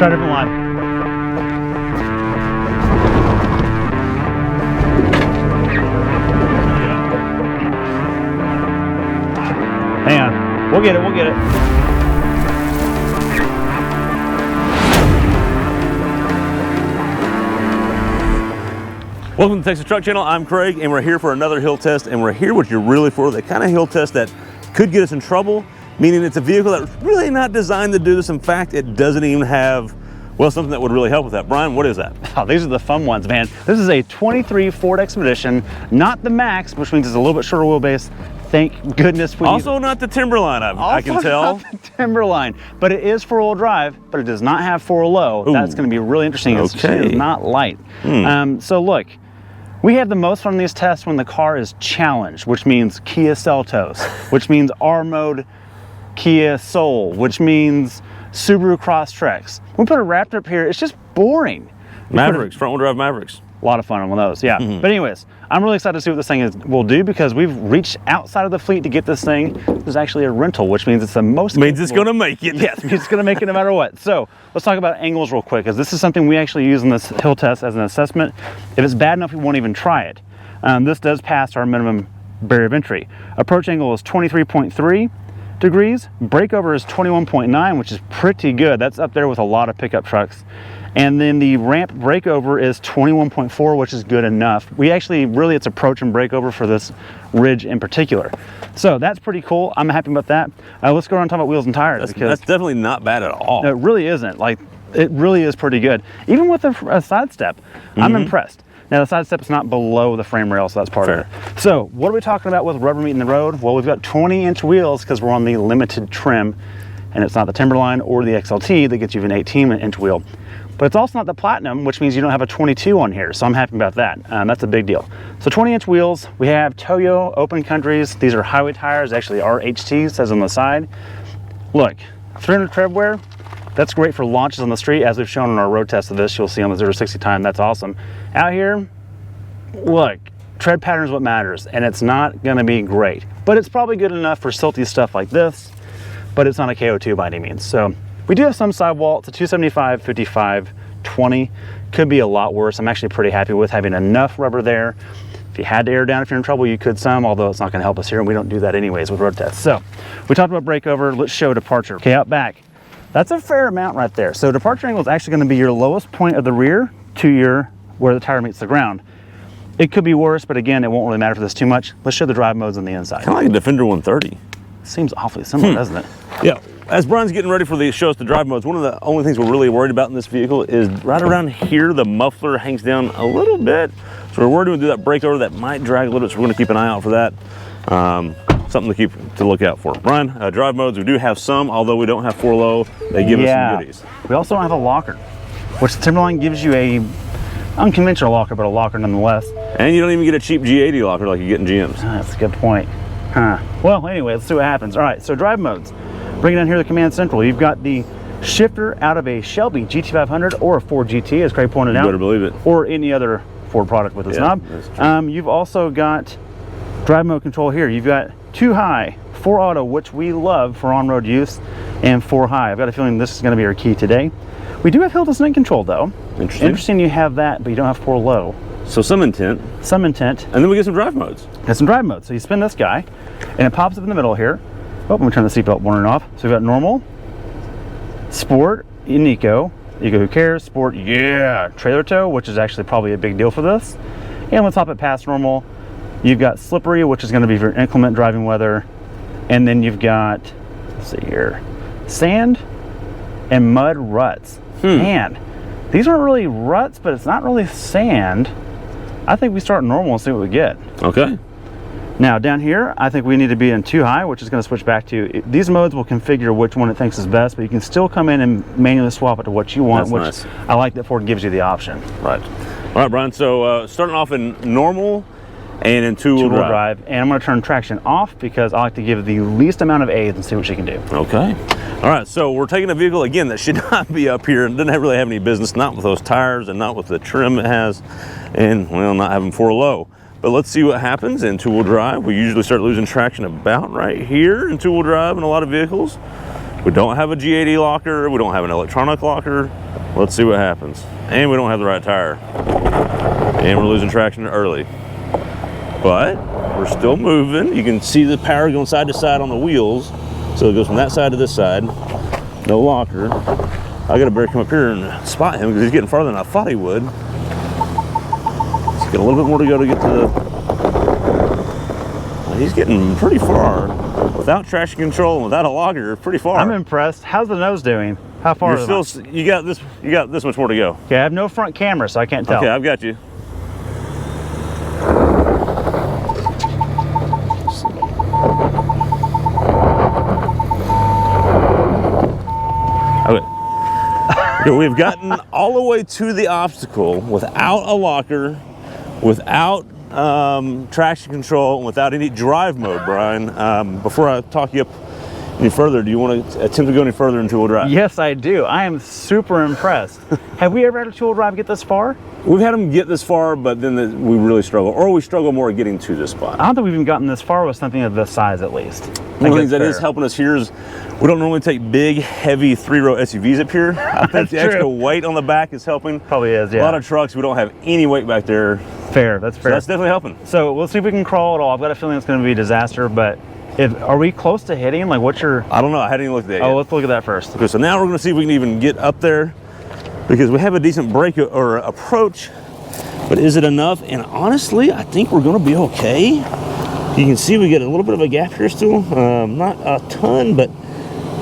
try a different line. Hang on, we'll get it, we'll get it. Welcome to the Texas Truck Channel. I'm Craig, and we're here for another hill test, and we're here what you're really for, the kind of hill test that could get us in trouble, meaning it's a vehicle that's really not designed to do this. In fact, it doesn't even have, well, something that would really help with that. Brian, what is that? Oh, these are the fun ones, man. This is a 23 Ford Expedition, not the Max, which means it's a little bit shorter wheelbase. Thank goodness we Also not the Timberline, I can tell. Not the Timberline, but it is four-wheel drive, but it does not have four-wheel low. Ooh. That's going to be really interesting. Okay. It's not light. So look, we have the most fun in these tests when the car is challenged, which means Kia Seltos, which means R-Mode Kia Soul, which means Subaru Crosstrek. We put a Raptor up here, it's just boring. Mavericks, front-wheel drive Mavericks. A lot of fun on one of those, yeah. But anyways, I'm really excited to see what this thing will do because we've reached outside of the fleet to get this thing. There's actually a rental, which means it's the most means it's going to make it. Yes, it's going to make it no matter what. So let's talk about angles real quick, because this is something we actually use in this hill test as an assessment. If it's bad enough, we won't even try it. This does pass our minimum barrier of entry. Approach angle is 23.3 degrees. Breakover is 21.9, which is pretty good. That's up there with a lot of pickup trucks. And then the ramp breakover is 21.4, which is good enough. We actually, really, it's approach and breakover for this ridge in particular. So that's pretty cool. I'm happy about that. Let's go around and talk about wheels and tires. That's definitely not bad at all. No, it really isn't. Like, it really is pretty good. Even with a side step, I'm impressed. Now the side step is not below the frame rail, so that's part of it. So what are we talking about with rubber meeting the road? Well, we've got 20-inch wheels because we're on the limited trim, and it's not the Timberline or the XLT that gets you an 18-inch wheel. But it's also not the Platinum, which means you don't have a 22 on here, so I'm happy about that. That's a big deal. So 20-inch wheels, we have Toyo Open Countries. These are highway tires, actually RHT, says on the side. Look, 300 tread wear, that's great for launches on the street, as we've shown in our road test of this. You'll see on the 0-60 time, that's awesome. Out here, look, tread pattern is what matters, and it's not gonna be great. But it's probably good enough for silty stuff like this, but it's not a KO2 by any means. So we do have some sidewall. It's a 275, 55, 20. Could be a lot worse. I'm actually pretty happy with having enough rubber there. If you had to air down if you're in trouble, you could some, although it's not gonna help us here, and we don't do that anyways with road tests. So we talked about breakover. Let's show departure. Okay, out back. That's a fair amount right there. So departure angle is actually gonna be your lowest point of the rear to where the tire meets the ground. It could be worse, but again, it won't really matter for this too much. Let's show the drive modes on the inside. Kind of like a Defender 130. Seems awfully similar, doesn't it? Yeah. As Brian's getting ready for the show us the drive modes, one of the only things we're really worried about in this vehicle is right around here, the muffler hangs down a little bit. So we're worried we'll do that breakover that might drag a little bit, so we're gonna keep an eye out for that. Something to look out for. Brian, drive modes, we do have some, although we don't have 4-low, they give us some goodies. We also don't have a locker, which the Timberline gives you a unconventional locker, but a locker nonetheless. And you don't even get a cheap G80 locker like you get in GMs. That's a good point. Well, anyway, let's see what happens. All right, so drive modes. Bring it down here to Command Central. You've got the shifter out of a Shelby GT500 or a Ford GT, as Craig pointed out. You better believe it. Or any other Ford product with this knob. You've also got drive mode control here. You've got 2 high, 4 auto, which we love for on-road use, and 4 high. I've got a feeling this is going to be our key today. We do have hill descent control though. Interesting you have that, but you don't have 4 low. So some intent. Some intent. And then we get some drive modes. Get some drive modes. So you spin this guy, and it pops up in the middle here. Oh, I'm gonna turn the seatbelt warning off. So we've got normal, sport, and eco. Eco, who cares? Sport, yeah. Trailer tow, which is actually probably a big deal for this. And let's hop it past normal. You've got slippery, which is gonna be for inclement driving weather. And then you've got, let's see here, sand and mud ruts. Man, these aren't really ruts, but it's not really sand. I think we start normal and see what we get. Okay. Now down here, I think we need to be in 2 high, which is going to switch back to, these modes will configure which one it thinks is best, but you can still come in and manually swap it to what you want. That's which nice. I like that Ford gives you the option. Right. All right, Brian, so starting off in normal and in two-wheel drive. And I'm going to turn traction off because I like to give the least amount of aids and see what she can do. Okay. All right, so we're taking a vehicle, again, that should not be up here and doesn't really have any business, not with those tires and not with the trim it has, and, well, not having 4-low. But let's see what happens in two-wheel drive. We usually start losing traction about right here in two-wheel drive in a lot of vehicles. We don't have a G80 locker. We don't have an electronic locker. Let's see what happens. And we don't have the right tire. And we're losing traction early. But we're still moving. You can see the power going side to side on the wheels. So it goes from that side to this side. No locker. I gotta better come up here and spot him because he's getting farther than I thought he would. He's got a little bit more to go to get to the... He's getting pretty far. Without traction control and without a locker, pretty far. I'm impressed. How's the nose doing? How far is it? You got this much more to go. Okay, I have no front camera, so I can't tell. Okay, I've got you. Okay. We've gotten all the way to the obstacle without a locker, without traction control, and without any drive mode, Brian. Before I talk you up any further, do you want to attempt to go any further in two-wheel drive? Yes, I do. I am super impressed. Have we ever had a two-wheel drive get this far? We've had them get this far, but then we really struggle, or we struggle more getting to this spot. I don't think we've even gotten this far with something of this size, at least. One of the things that is helping us here is we don't normally take big, heavy three-row SUVs up here. I think the extra weight on the back is helping. Probably is, yeah. A lot of trucks, we don't have any weight back there. Fair, that's fair. So that's definitely helping. So we'll see if we can crawl at all. I've got a feeling it's going to be a disaster, but are we close to hitting? Like, what's your... I don't know. I hadn't even looked at that yet. Let's look at that first. Okay, so now we're going to see if we can even get up there because we have a decent brake or approach, but is it enough? And honestly, I think we're going to be okay. You can see we get a little bit of a gap here still. Not a ton, but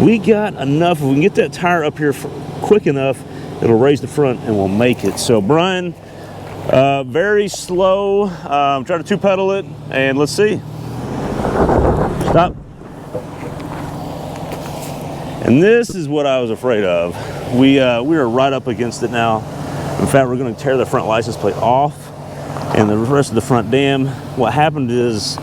we got enough. If we can get that tire up here quick enough, it'll raise the front and we'll make it. So Brian, very slow. Try to two-pedal it, and let's see. Stop. And this is what I was afraid of. We are right up against it now. In fact, we're going to tear the front license plate off and the rest of the front dam. What happened is,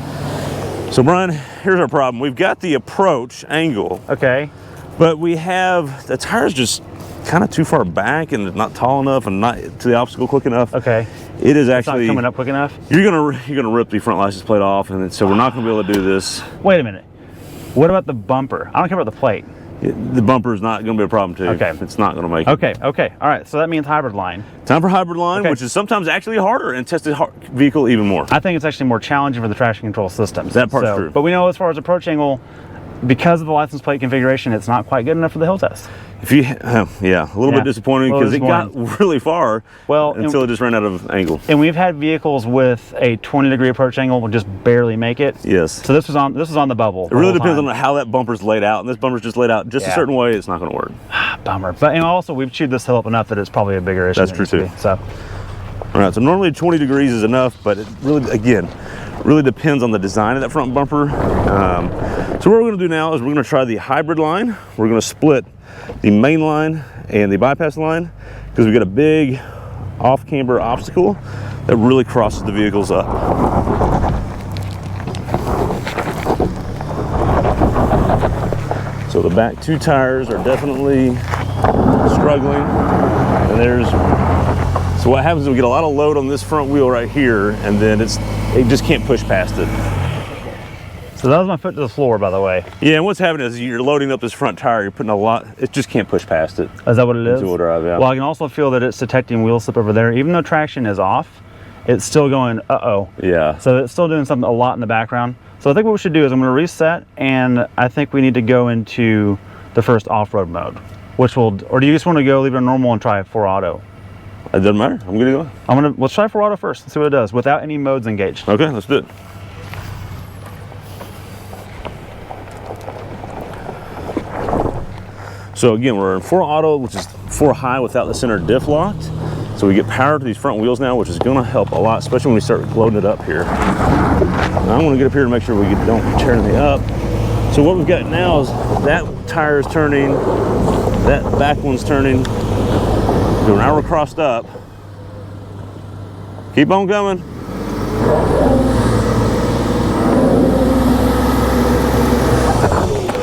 so Brian, here's our problem. We've got the approach angle. Okay. But we have, the tire's just kind of too far back and not tall enough and not to the obstacle quick enough. Okay. It is It's actually not coming up quick enough. You're gonna rip the front license plate off, and so we're not gonna be able to do this. Wait a minute. What about the bumper? I don't care about the plate. The bumper is not gonna be a problem too. Okay. It's not gonna make it. Okay. All right. So that means hybrid line. Time for hybrid line, Okay. which is sometimes actually harder and test the vehicle even more. I think it's actually more challenging for the traction control systems. That part's true. But we know as far as approach angle, because of the license plate configuration, it's not quite good enough for the hill test. If you, yeah, a little bit disappointing because it got really far. Well, until it just ran out of angle. And we've had vehicles with a 20-degree approach angle will just barely make it. Yes. So this was on the bubble. It really depends on how that bumper's laid out, and this bumper's just laid out just a certain way. It's not going to work. Bummer. But and also we've chewed this hill up enough that it's probably a bigger issue. That's true too. So. All right. So normally 20 degrees is enough, but it really, again, really depends on the design of that front bumper. So what we're going to do now is we're going to try the hybrid line. We're going to split the main line and the bypass line because we've got a big off-camber obstacle that really crosses the vehicles up. So the back two tires are definitely struggling, and so what happens is we get a lot of load on this front wheel right here, and then it just can't push past it. So that was my foot to the floor, by the way. Yeah, and what's happening is you're loading up this front tire, you're putting a lot, it just can't push past it. Is that what it is? Two-wheel drive, yeah. Well, I can also feel that it's detecting wheel slip over there. Even though traction is off, it's still going, uh-oh. Yeah. So it's still doing something a lot in the background. So I think what we should do is I'm going to reset, and I think we need to go into the first off-road mode, or do you just want to go leave it on normal and try 4 auto? It doesn't matter, I'm good to go. Let's try 4 auto first and see what it does without any modes engaged. Okay, let's do it. So again, we're in 4 auto, which is 4 high without the center diff locked. So we get power to these front wheels now, which is gonna help a lot, especially when we start loading it up here. Now I'm gonna get up here to make sure we don't tear anything up. So what we've got now is that tire is turning, that back one's turning. So now we're crossed up. Keep on coming.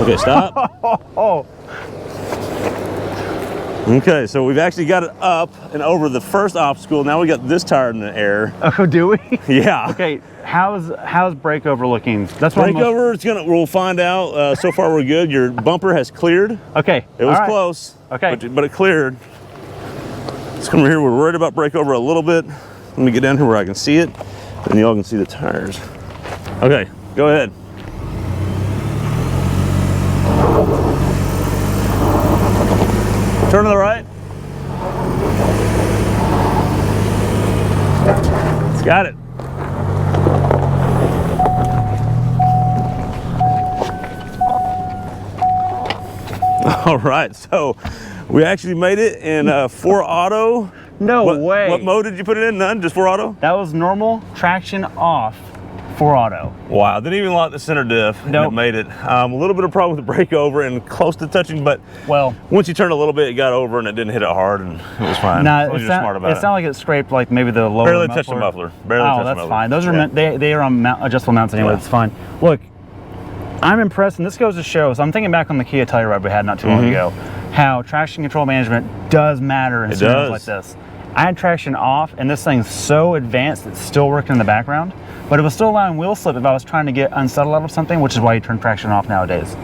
Okay, stop. Okay, so we've actually got it up and over the first obstacle. Now we got this tire in the air. Oh, do we? Yeah. Okay, how's breakover looking? That's what breakover. We'll find out. So far we're good. Your bumper has cleared. Okay. It was close. Okay. But it cleared. Let's come over here. We're worried about breakover a little bit. Let me get down here where I can see it, and y'all can see the tires. Okay, go ahead. Turn to the right. It's got it. All right, so we actually made it in 4 auto. No way. What mode did you put it in? None? Just 4 auto? That was normal, traction off, 4 auto. Wow, didn't even lock the center diff. Nope. And it made it. A little bit of problem with the breakover and close to touching, but Well, once you turned a little bit, it got over and it didn't hit it hard and it was fine. nah, As long as it you're smart about sounded like it scraped like maybe the lower Barely muffler. touched the muffler. Barely Oh, touched the that's muffler. fine. Those are Yeah. they are on adjustable mounts anyway. Yeah. It's fine. Look, I'm impressed, and this goes to show. So I'm thinking back on the Kia Telluride we had not too long ago, how traction control management does matter in scenarios like this. I had traction off, and this thing's so advanced it's still working in the background, but it was still allowing wheel slip if I was trying to get unsettled out of something, which is why you turn traction off nowadays.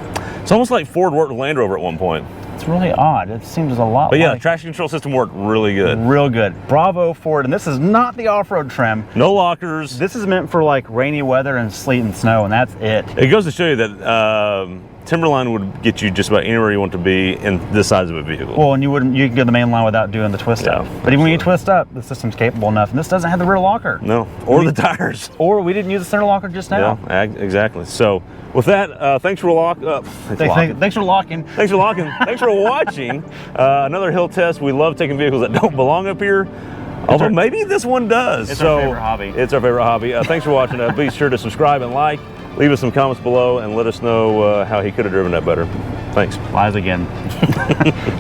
It's almost like Ford worked with Land Rover at one point. It's really odd. It seems a lot. But yeah, like traction control system worked really good. real good. Bravo Ford, and this is not the off-road trim. No lockers. This is meant for like rainy weather and sleet and snow, and that's it. It goes to show you that Timberline would get you just about anywhere you want to be in this size of a vehicle. Well, and you can go the main line without doing the twist Yeah, up. But even when you twist up, the system's capable enough, and this doesn't have the rear locker. No, or the tires. Or we didn't use the center locker just now. Yeah, exactly. So with that, thanks for Thanks for locking. Thanks for locking. Thanks for watching another hill test. We love taking vehicles that don't belong up here. Although maybe this one does. It's our favorite hobby. It's our favorite hobby. Thanks for watching. Be sure to subscribe and like. Leave us some comments below and let us know how he could have driven that better. Thanks. Lies again.